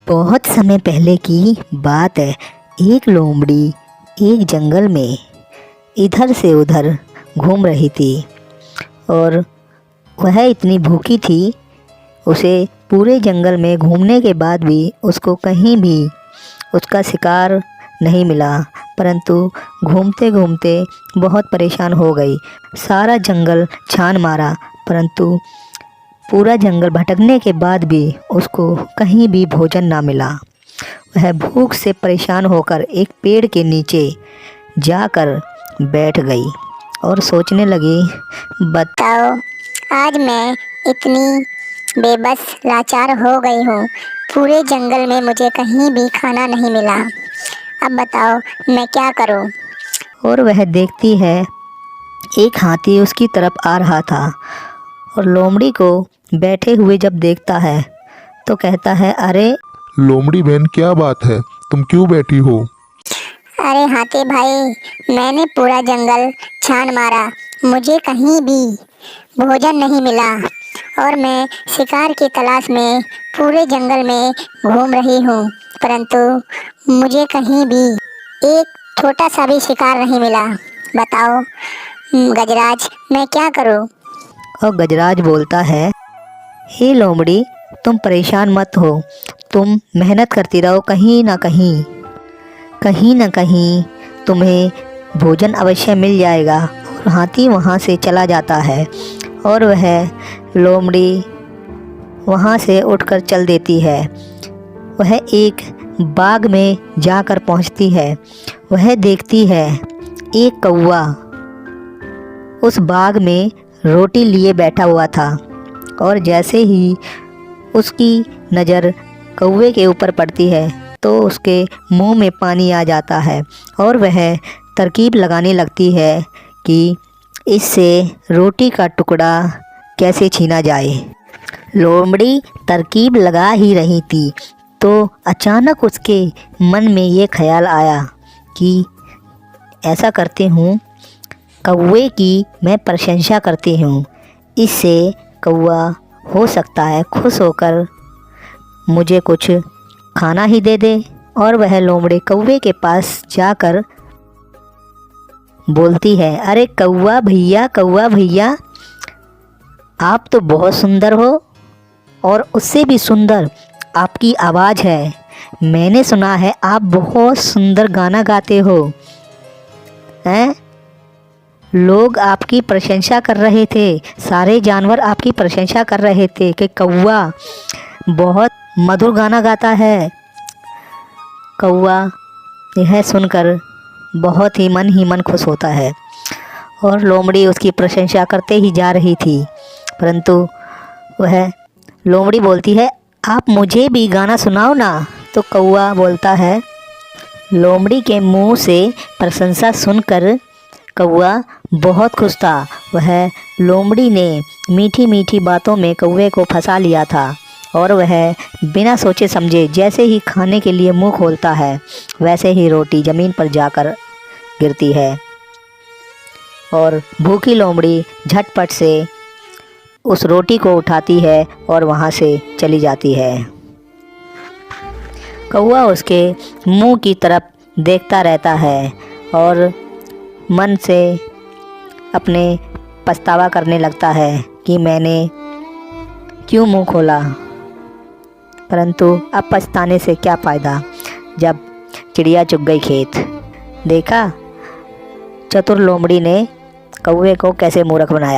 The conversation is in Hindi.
बहुत समय पहले की बात है। एक लोमड़ी एक जंगल में इधर से उधर घूम रही थी और वह इतनी भूखी थी। उसे पूरे जंगल में घूमने के बाद भी उसको कहीं भी उसका शिकार नहीं मिला, परंतु घूमते घूमते बहुत परेशान हो गई। सारा जंगल छान मारा, परंतु पूरा जंगल भटकने के बाद भी उसको कहीं भी भोजन ना मिला। वह भूख से परेशान होकर एक पेड़ के नीचे जाकर बैठ गई और सोचने लगी, बताओ, आज मैं इतनी बेबस लाचार हो गई हूँ। पूरे जंगल में मुझे कहीं भी खाना नहीं मिला। अब बताओ मैं क्या करूँ। और वह देखती है एक हाथी उसकी तरफ आ रहा था और लोमड़ी को बैठे हुए जब देखता है तो कहता है, अरे लोमड़ी बहन, क्या बात है, तुम क्यों बैठी हो? अरे हाथी भाई, मैंने पूरा जंगल छान मारा, मुझे कहीं भी भोजन नहीं मिला और मैं शिकार की तलाश में पूरे जंगल में घूम रही हूँ, परंतु मुझे कहीं भी एक छोटा सा भी शिकार नहीं मिला। बताओ गजराज, मैं क्या करूँ। और गजराज बोलता है, हे लोमड़ी, तुम परेशान मत हो, तुम मेहनत करती रहो, कहीं ना कहीं तुम्हें भोजन अवश्य मिल जाएगा। और हाथी वहाँ से चला जाता है और वह लोमड़ी वहाँ से उठकर चल देती है। वह एक बाग में जाकर पहुँचती है। वह देखती है एक कौवा उस बाग में रोटी लिए बैठा हुआ था और जैसे ही उसकी नज़र कौवे के ऊपर पड़ती है तो उसके मुंह में पानी आ जाता है और वह तरकीब लगाने लगती है कि इससे रोटी का टुकड़ा कैसे छीना जाए। लोमड़ी तरकीब लगा ही रही थी तो अचानक उसके मन में ये ख्याल आया कि ऐसा करती हूँ, कौवे की मैं प्रशंसा करती हूँ, इससे कौवा हो सकता है खुश होकर मुझे कुछ खाना ही दे दे। और वह लोमड़ी कौवे के पास जाकर बोलती है, अरे कौवा भैया, आप तो बहुत सुंदर हो और उससे भी सुंदर आपकी आवाज़ है। मैंने सुना है आप बहुत सुंदर गाना गाते हो हैं। लोग आपकी प्रशंसा कर रहे थे, सारे जानवर आपकी प्रशंसा कर रहे थे कि कौवा बहुत मधुर गाना गाता है। कौवा यह सुनकर बहुत ही मन खुश होता है और लोमड़ी उसकी प्रशंसा करते ही जा रही थी, परंतु वह लोमड़ी बोलती है, आप मुझे भी गाना सुनाओ ना। तो कौवा बोलता है, लोमड़ी के मुंह से प्रशंसा सुनकर कौवा बहुत खुश था। वह लोमड़ी ने मीठी मीठी बातों में कौवे को फंसा लिया था और वह बिना सोचे समझे जैसे ही खाने के लिए मुंह खोलता है वैसे ही रोटी ज़मीन पर जाकर गिरती है और भूखी लोमड़ी झटपट से उस रोटी को उठाती है और वहाँ से चली जाती है। कौवा उसके मुंह की तरफ देखता रहता है और मन से अपने पछतावा करने लगता है कि मैंने क्यों मुंह खोला, परंतु अब पछताने से क्या फ़ायदा जब चिड़िया चुग गई खेत। देखा चतुर लोमड़ी ने कौवे को कैसे मूर्ख बनाया।